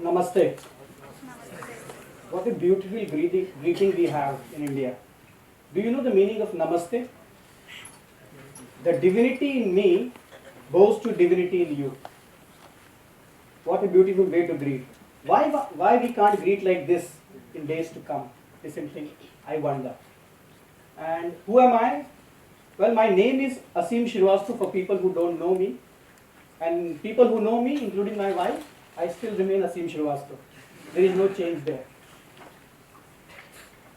Namaste. What a beautiful greeting we have in India. Do you know the meaning of Namaste? The divinity in me bows to divinity in you. What a beautiful way to greet. Why we can't greet like this in days to come? Recently, I wonder. And who am I? Well, my name is Aseem Srivastav for people who don't know me. And people who know me, including my wife, I still remain Aseem Srivastav. There is no change there.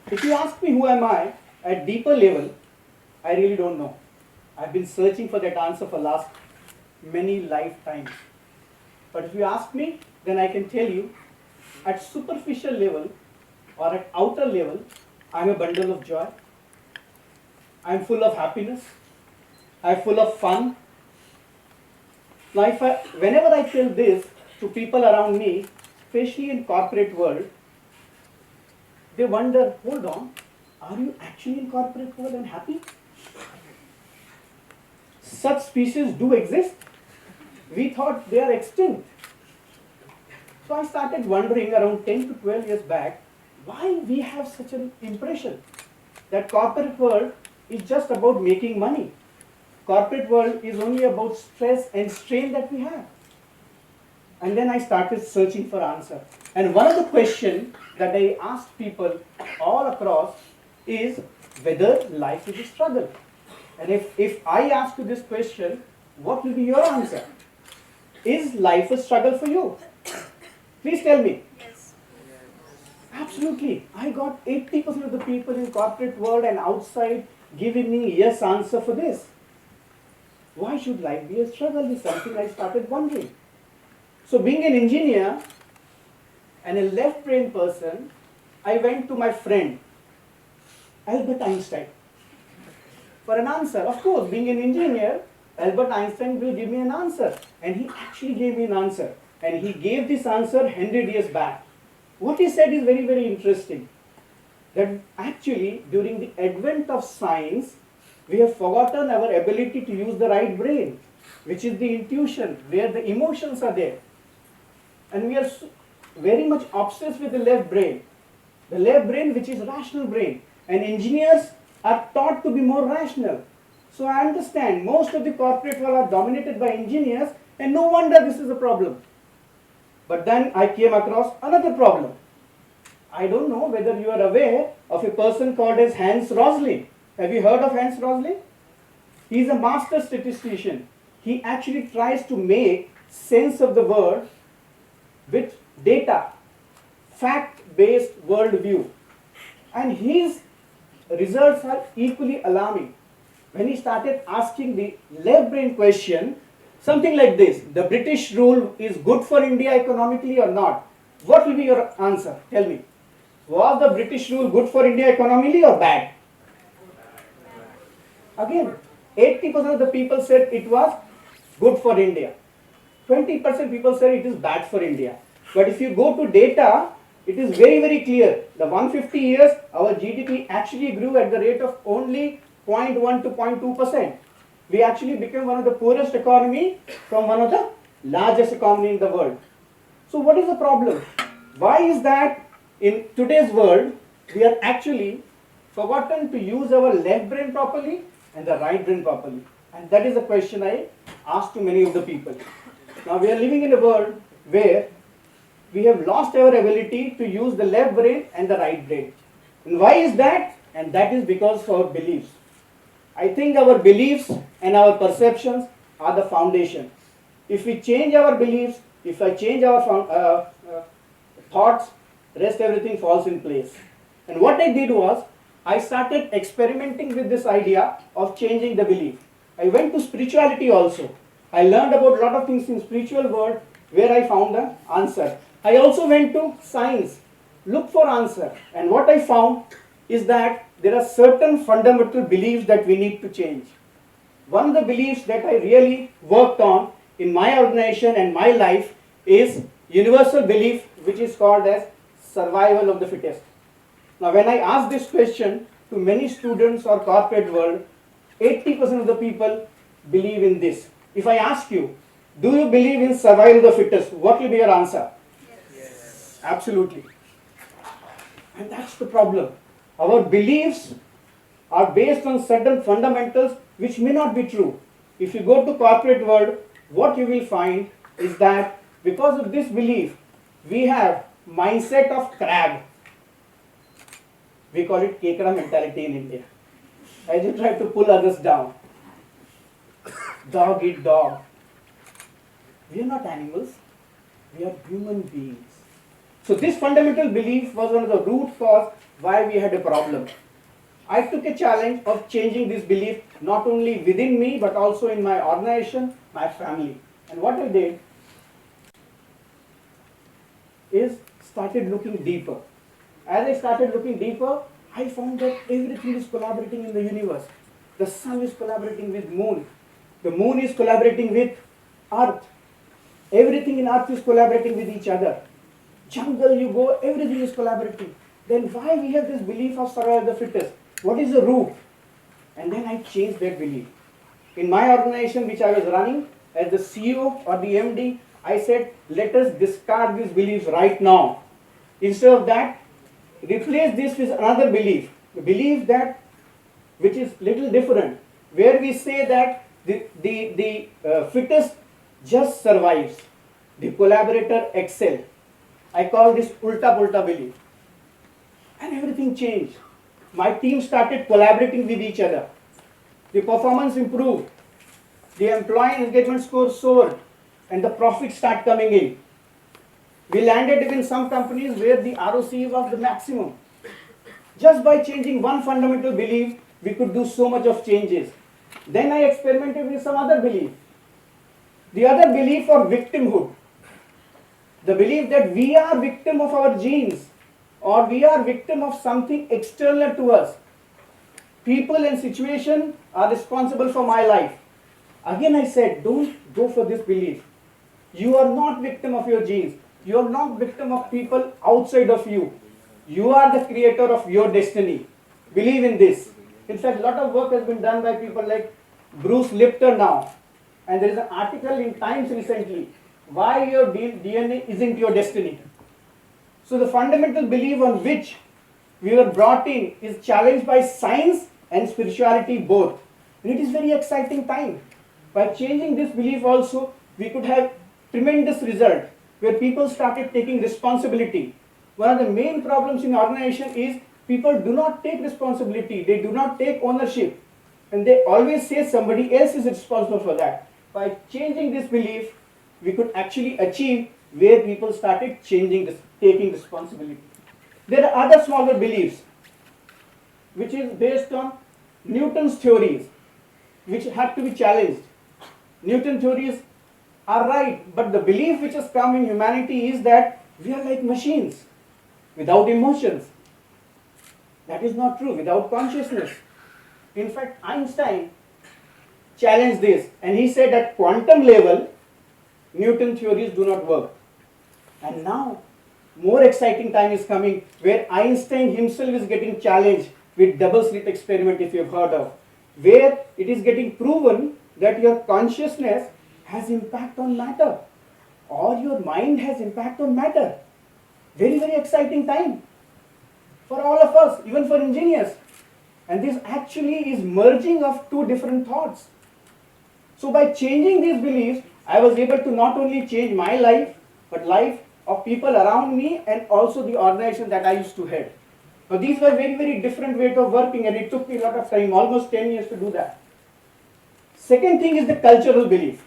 If you ask me who am I, at deeper level, I really don't know. I've been searching for that answer for last many lifetimes. But if you ask me, then I can tell you, at superficial level or at outer level, I'm a bundle of joy. I'm full of happiness. I'm full of fun. Now, whenever I tell this to people around me, especially in corporate world, they wonder, hold on, are you actually in corporate world and happy? Such species do exist. We thought they are extinct. So I started wondering around 10 to 12 years back, why we have such an impression that corporate world is just about making money. Corporate world is only about stress and strain that we have. And then I started searching for answer. And one of the questions that I asked people all across is whether life is a struggle. And if I ask you this question, what will be your answer? Is life a struggle for you? Please tell me. Yes. Absolutely. I got 80% of the people in corporate world and outside giving me yes answer for this. Why should life be a struggle is something I started wondering. So being an engineer and a left brain person, I went to my friend, Albert Einstein, for an answer. Of course, being an engineer, Albert Einstein will give me an answer. And he actually gave me an answer. And he gave this answer 100 years back. What he said is very, very interesting. That actually, during the advent of science, we have forgotten our ability to use the right brain, which is the intuition, where the emotions are there. And we are very much obsessed with the left brain. The left brain, which is rational brain. And engineers are taught to be more rational. So I understand most of the corporate world are dominated by engineers, and no wonder this is a problem. But then I came across another problem. I don't know whether you are aware of a person called as Hans Rosling. Have you heard of Hans Rosling? He is a master statistician. He actually tries to make sense of the world with data, fact-based worldview. And his results are equally alarming. When he started asking the left brain question, something like this: the British rule is good for India economically or not? What will be your answer? Tell me. Was the British rule good for India economically or bad? Again, 80% of the people said it was good for India. 20% people said it is bad for India. But if you go to data, it is very, very clear. The 150 years, our GDP actually grew at the rate of only 0.1 to 0.2%. We actually became one of the poorest economy from one of the largest economy in the world. So what is the problem? Why is that in today's world, we are actually forgotten to use our left brain properly and the right brain properly? And that is a question I asked to many of the people. Now we are living in a world where we have lost our ability to use the left brain and the right brain. And why is that? And that is because of our beliefs. I think our beliefs and our perceptions are the foundation. If we change our beliefs, if I change our thoughts, rest everything falls in place. And what I did was, I started experimenting with this idea of changing the belief. I went to spirituality also. I learned about a lot of things in spiritual world where I found the answer. I also went to science, look for answer. And what I found is that there are certain fundamental beliefs that we need to change. One of the beliefs that I really worked on in my organization and my life is universal belief, which is called as survival of the fittest. Now when I ask this question to many students or corporate world, 80% of the people believe in this. If I ask you, do you believe in survival of the fittest? What will be your answer? Yes. Absolutely. And that's the problem. Our beliefs are based on certain fundamentals which may not be true. If you go to corporate world, what you will find is that because of this belief, we have mindset of crab. We call it kekra mentality in India. As you try to pull others down. Dog eat dog. We are not animals. We are human beings. So this fundamental belief was one of the root cause why we had a problem. I took a challenge of changing this belief not only within me but also in my organization, my family. And what I did is started looking deeper. As I started looking deeper, I found that everything is collaborating in the universe. The sun is collaborating with moon. The moon is collaborating with earth. Everything in earth is collaborating with each other. Jungle you go, everything is collaborating. Then why we have this belief of survival of the fittest? What is the root? And then I changed that belief. In my organization which I was running, as the CEO or the MD, I said, let us discard these beliefs right now. Instead of that, replace this with another belief. The belief that, which is little different, where we say that the fittest just survives. The collaborator excel. I call this ulta-pulta belief. And everything changed. My team started collaborating with each other. The performance improved. The employee engagement score soared. And the profits start coming in. We landed even some companies where the ROC was the maximum. Just by changing one fundamental belief, we could do so much of changes. Then I experimented with some other belief. The other belief of victimhood. The belief that we are victim of our genes or we are victim of something external to us. People and situation are responsible for my life. Again I said, don't go for this belief. You are not victim of your genes. You are not victim of people outside of you. You are the creator of your destiny. Believe in this. In fact, a lot of work has been done by people like Bruce Lipton now. And there is an article in Times recently, why your DNA isn't your destiny. So the fundamental belief on which we were brought in is challenged by science and spirituality both. And it is very exciting time. By changing this belief also, we could have tremendous result where people started taking responsibility. One of the main problems in organization is people do not take responsibility. They do not take ownership. And they always say somebody else is responsible for that. By changing this belief, we could actually achieve where people started changing this, taking responsibility. There are other smaller beliefs, which is based on Newton's theories, which had to be challenged. Newton's theories are right, but the belief which has come in humanity is that we are like machines, without emotions. That is not true, without consciousness. In fact, Einstein challenged this, and he said at quantum level, Newton theories do not work. And now, more exciting time is coming where Einstein himself is getting challenged with double slit experiment, if you have heard of, where it is getting proven that your consciousness has impact on matter, or your mind has impact on matter. Very, very exciting time for all of us, even for engineers. And this actually is merging of two different thoughts. So by changing these beliefs, I was able to not only change my life, but life of people around me and also the organization that I used to head. Now these were very, very different ways of working, and it took me a lot of time, almost 10 years to do that. Second thing is the cultural belief.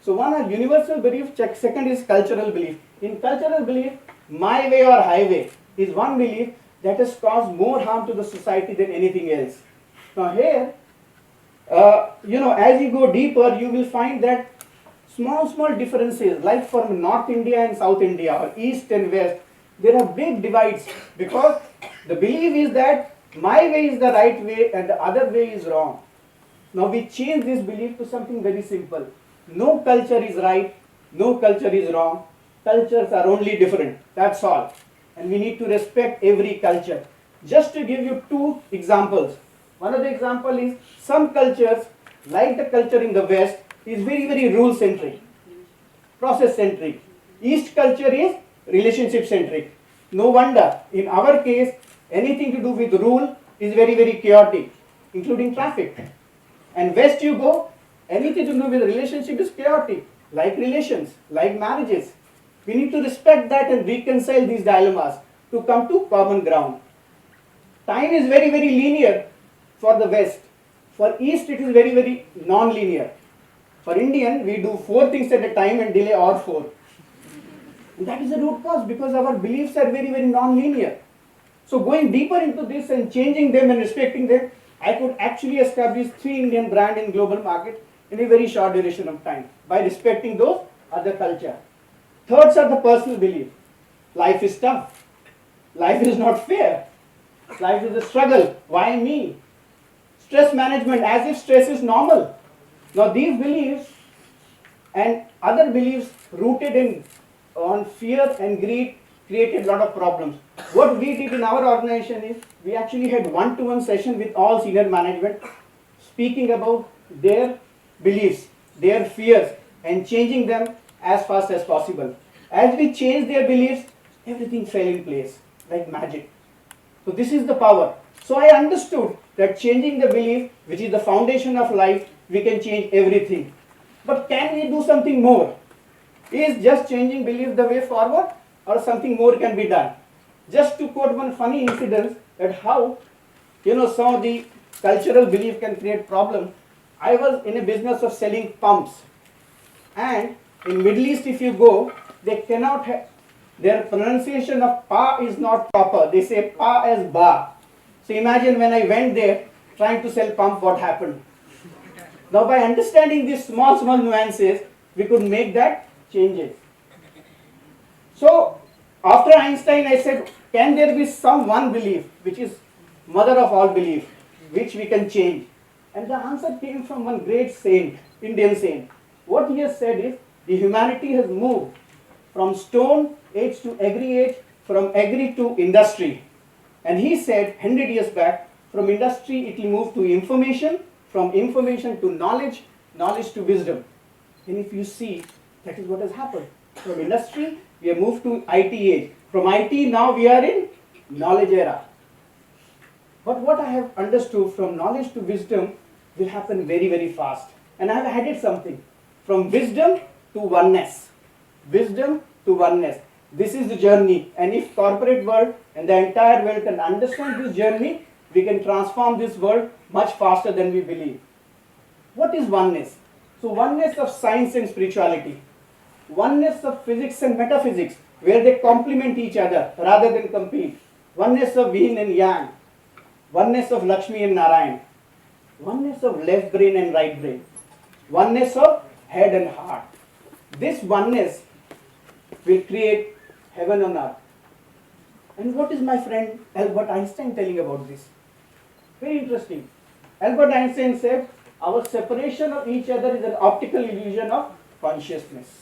So one is universal belief, second is cultural belief. In cultural belief, my way or highway is one belief that has caused more harm to the society than anything else. Now here, as you go deeper, you will find that small differences, like from North India and South India, or East and West, there are big divides because the belief is that my way is the right way and the other way is wrong. Now we change this belief to something very simple. No culture is right, no culture is wrong. Cultures are only different, that's all. And we need to respect every culture. Just to give you two examples. One of the example is some cultures, like the culture in the West, is very, very rule-centric, process-centric. East culture is relationship centric. No wonder, in our case, anything to do with rule is very, very chaotic, including traffic. And west you go, anything to do with relationship is chaotic, like relations, like marriages. We need to respect that and reconcile these dilemmas to come to common ground. Time is very, very linear for the west. For east it is very, very non-linear. For Indian, we do 4 things at a time and delay all 4. And that is the root cause, because our beliefs are very, very non-linear. So going deeper into this and changing them and respecting them, I could actually establish 3 Indian brands in global market in a very short duration of time by respecting those other culture. Thirds are the personal belief. Life is tough. Life is not fair. Life is a struggle. Why me? Stress management, as if stress is normal. Now these beliefs and other beliefs rooted on fear and greed created a lot of problems. What we did in our organization is we actually had one-to-one session with all senior management speaking about their beliefs, their fears, and changing them as fast as possible. As we changed their beliefs, everything fell in place like magic. So this is the power. So I understood that changing the belief, which is the foundation of life, we can change everything. But can we do something more? Is just changing belief the way forward, or something more can be done? Just to quote one funny incident at how some of the cultural belief can create problems. I was in a business of selling pumps, and in Middle East if you go, they cannot have, their pronunciation of pa is not proper. They say pa as ba. So imagine when I went there trying to sell pump, what happened. Now by understanding these small nuances, we could make that changes. So after Einstein, I said, can there be some one belief which is mother of all belief, which we can change? And the answer came from one great saint, Indian saint. What he has said is, the humanity has moved from stone age to agri age, from agri to industry. And he said 100 years back, from industry it will move to information, from information to knowledge, knowledge to wisdom. And if you see, that is what has happened. From industry, we have moved to IT age. From IT, now we are in knowledge era. But what I have understood, from knowledge to wisdom will happen very, very fast. And I have added something. From wisdom to oneness. Wisdom to oneness. This is the journey. And if corporate world and the entire world can understand this journey, we can transform this world much faster than we believe. What is oneness? So oneness of science and spirituality. Oneness of physics and metaphysics, where they complement each other rather than compete. Oneness of yin and yang. Oneness of Lakshmi and Narayan. Oneness of left brain and right brain. Oneness of head and heart. This oneness will create heaven on earth. And what is my friend Albert Einstein telling about this? Very interesting. Albert Einstein said, our separation of each other is an optical illusion of consciousness.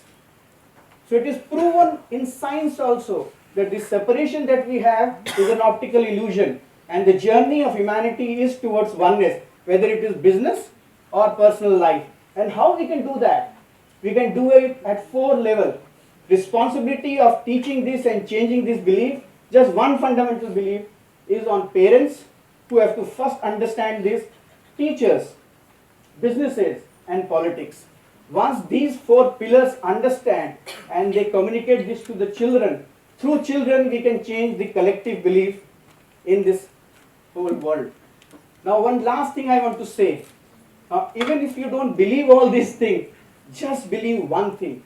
So it is proven in science also that this separation that we have is an optical illusion, and the journey of humanity is towards oneness, whether it is business or personal life. And how we can do that? We can do it at 4 levels. Responsibility of teaching this and changing this belief, just one fundamental belief, is on parents who have to first understand this, teachers, businesses and politics. Once these 4 pillars understand and they communicate this to the children, through children we can change the collective belief in this whole world. Now one last thing I want to say. Even if you don't believe all these things, just believe one thing.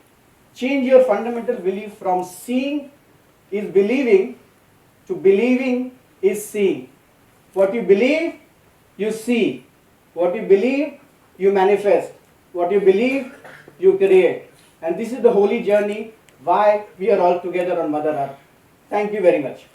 Change your fundamental belief from seeing is believing to believing is seeing. What you believe, you see. What you believe, you manifest. What you believe, you create. And this is the holy journey why we are all together on Mother Earth. Thank you very much.